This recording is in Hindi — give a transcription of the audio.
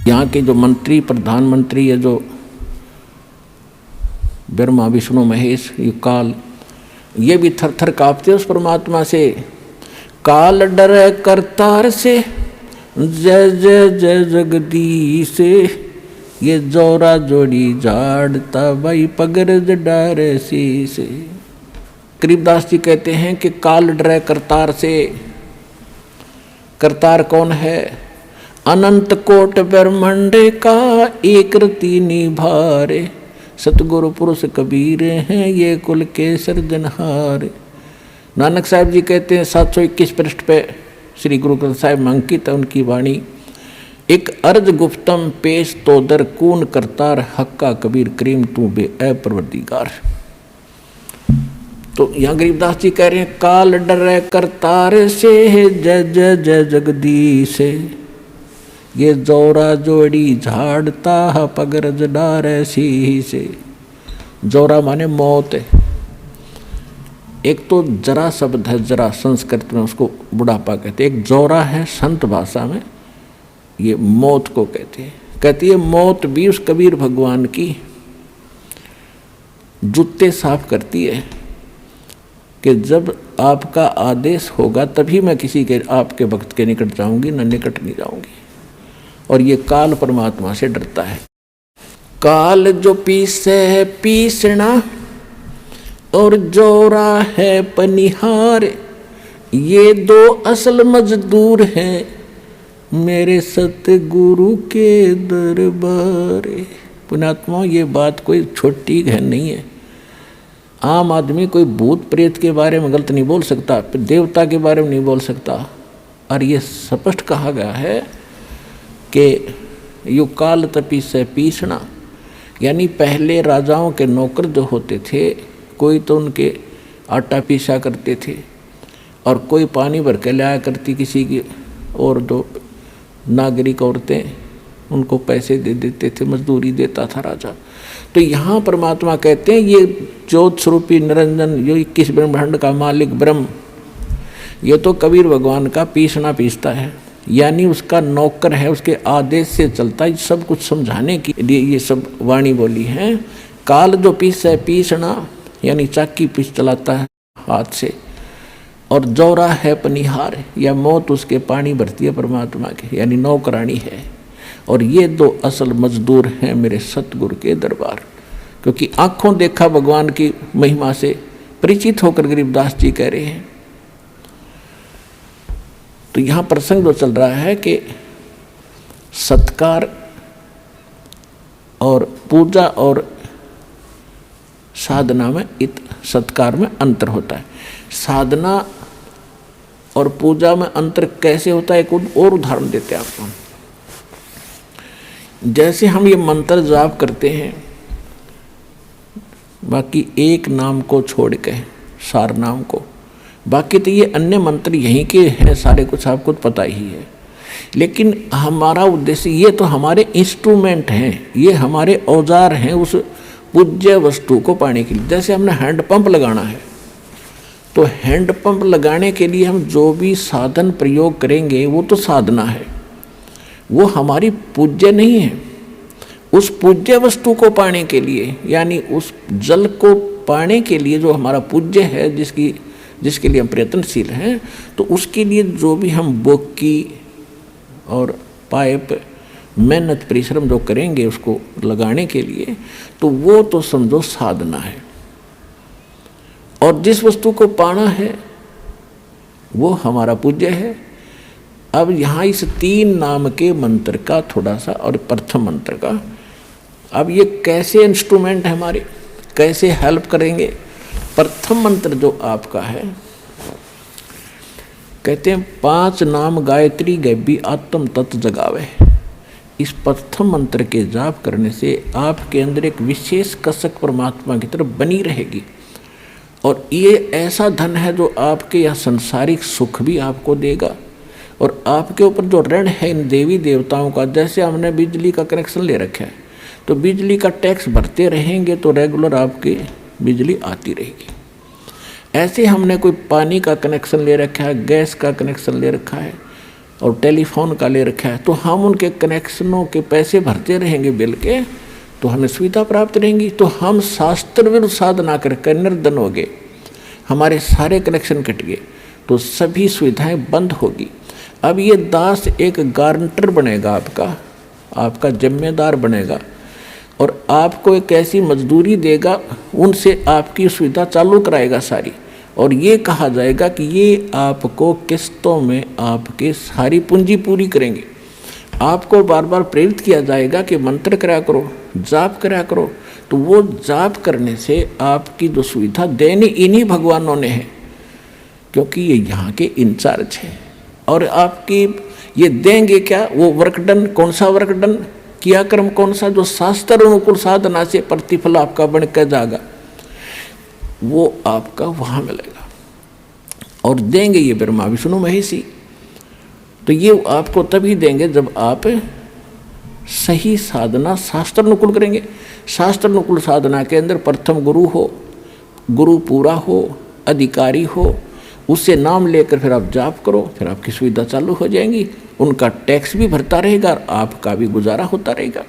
यहाँ के जो मंत्री प्रधानमंत्री है, जो ब्रह्मा विष्णु महेश ये काल, ये भी थर थर कांपते उस परमात्मा से। काल डरे करतार से, जय जय जय जगदीश से, ये जोरा जोड़ी झाड़ता भाई पगरज डारे शीश। गरीबदास जी कहते हैं कि काल डरे करतार से। करतार कौन है? अनंत कोट ब्रह्मांड का एक रति निभारे, सतगुरु पुरुष कबीर हैं ये कुल के सृजनहार। नानक साहब जी कहते हैं 721 पृष्ठ पे श्री गुरु ग्रंथ साहिब में अंकित है उनकी वाणी। एक अर्ज गुप्तम पेश तो दर कून करतार, हक्का कबीर करीम तू बे ए परवरदिगार। तो यहाँ गरीबदास जी कह रहे हैं काल डरे करतार से, जय जय जय जगदीश, ये जोरा जोड़ी झाड़ता पगरज डारे शीश। जोरा माने मौत है। एक तो जरा शब्द है, जरा संस्कृत में उसको बुढ़ापा कहते हैं। एक जोरा है संत भाषा में, ये मौत को कहते हैं। कहती है मौत भी उस कबीर भगवान की जूते साफ करती है कि जब आपका आदेश होगा तभी मैं किसी के आपके भक्त के निकट जाऊंगी, न निकट नहीं जाऊंगी। और ये काल परमात्मा से डरता है। काल जो पीसे है पीसना, और जोरा है पनिहार, ये दो असल मजदूर हैं मेरे सतगुरु के दरबार। पुण्यात्मा, ये बात कोई छोटी गहन नहीं है। आम आदमी कोई भूत प्रेत के बारे में गलत नहीं बोल सकता, देवता के बारे में नहीं बोल सकता। और ये स्पष्ट कहा गया है कि यु काल तपी से पीसना, यानी पहले राजाओं के नौकर जो होते थे, कोई तो उनके आटा पीसा करते थे और कोई पानी भर के लाया करती किसी की, और जो नागरिक औरतें उनको पैसे दे देते थे, मजदूरी देता था राजा। तो यहाँ परमात्मा कहते हैं ये ज्योत स्वरूपी निरंजन, जो 21 ब्रह्मांड का मालिक ब्रह्म, ये तो कबीर भगवान का पीसना पीसता है, यानी उसका नौकर है, उसके आदेश से चलता है। सब कुछ समझाने के लिए ये सब वाणी बोली है। काल जो पीस है पीसना, यानी चाकी पीस चलाता है हाथ से, और जोरा है पनिहार, या मौत उसके पानी भरती है परमात्मा के, यानी नौकरानी है। और ये दो असल मजदूर हैं मेरे सतगुरु के दरबार। क्योंकि आंखों देखा भगवान की महिमा से परिचित होकर गरीबदास जी कह रहे हैं। तो यहाँ प्रसंग जो चल रहा है कि सत्कार और पूजा और साधना में सत्कार में अंतर होता है। साधना और पूजा में अंतर कैसे होता है, एक और उदाहरण देते हैं आपको। जैसे हम ये मंत्र जाप करते हैं, बाकी एक नाम को छोड़ के, सार नाम को, बाकी तो ये अन्य मंत्र यहीं के हैं सारे, कुछ आपको पता ही है। लेकिन हमारा उद्देश्य, ये तो हमारे इंस्ट्रूमेंट हैं, ये औजार औजार हैं उस पूज्य वस्तु को पाने के लिए। जैसे हमने हैंडपंप लगाना है, तो हैंडपंप लगाने के लिए हम जो भी साधन प्रयोग करेंगे वो तो साधना है, वो हमारी पूज्य नहीं है। उस पूज्य वस्तु को पाने के लिए, यानी उस जल को पाने के लिए जो हमारा पूज्य है, जिसके लिए हम प्रयत्नशील हैं, तो उसके लिए जो भी हम बोकी और पाइप मेहनत परिश्रम जो करेंगे उसको लगाने के लिए, तो वो तो समझो साधना है। और जिस वस्तु को पाना है वो हमारा पूज्य है। अब यहाँ इस 3 नाम के मंत्र का थोड़ा सा, और प्रथम मंत्र का, अब ये कैसे इंस्ट्रूमेंट है हमारे, कैसे हेल्प करेंगे। प्रथम मंत्र जो आपका है, कहते हैं 5 नाम गायत्री गैबी आत्म तत्व जगावे। इस प्रथम मंत्र के जाप करने से आपके अंदर एक विशेष कसक परमात्मा की तरफ बनी रहेगी। और ये ऐसा धन है जो आपके यहाँ संसारिक सुख भी आपको देगा, और आपके ऊपर जो ऋण है इन देवी देवताओं का, जैसे हमने बिजली का कनेक्शन ले रखा है, तो बिजली का टैक्स भरते रहेंगे तो रेगुलर आपकी बिजली आती रहेगी। ऐसे हमने कोई पानी का कनेक्शन ले रखा है, गैस का कनेक्शन ले रखा है, और टेलीफोन का ले रखा है, तो हम उनके कनेक्शनों के पैसे भरते रहेंगे बिल के, तो हमें सुविधा प्राप्त रहेंगी। तो हम शास्त्र विरुद्ध साधना करके निर्धन हो गए, हमारे सारे कनेक्शन कट गए, तो सभी सुविधाएं बंद होगी। अब ये दास एक गारंटर बनेगा, आपका जिम्मेदार बनेगा, और आपको एक ऐसी मजदूरी देगा, उनसे आपकी सुविधा चालू कराएगा सारी। और ये कहा जाएगा कि ये आपको किस्तों में आपके सारी पूंजी पूरी करेंगे। आपको बार बार प्रेरित किया जाएगा कि मंत्र करा करो, जाप करा करो। तो वो जाप करने से आपकी जो सुविधा देनी इन्हीं भगवानों ने है, क्योंकि ये यहाँ के इंचार्ज हैं। और आपकी ये देंगे क्या? वो वर्कडन, कौन सा वर्कडन, किया कर्म कौन सा, जो शास्त्र अनुकूल साधना से प्रतिफल आपका बन कर जाएगा, वो आपका वहाँ मिलेगा। और देंगे ये ब्रह्मा विष्णु महेशी। तो ये आपको तभी देंगे जब आप सही साधना शास्त्र अनुकूल करेंगे। शास्त्र अनुकूल साधना के अंदर प्रथम गुरु हो, गुरु पूरा हो, अधिकारी हो, उससे नाम लेकर फिर आप जाप करो, फिर आपकी सुविधा चालू हो जाएंगी। उनका टैक्स भी भरता रहेगा और आपका भी गुजारा होता रहेगा।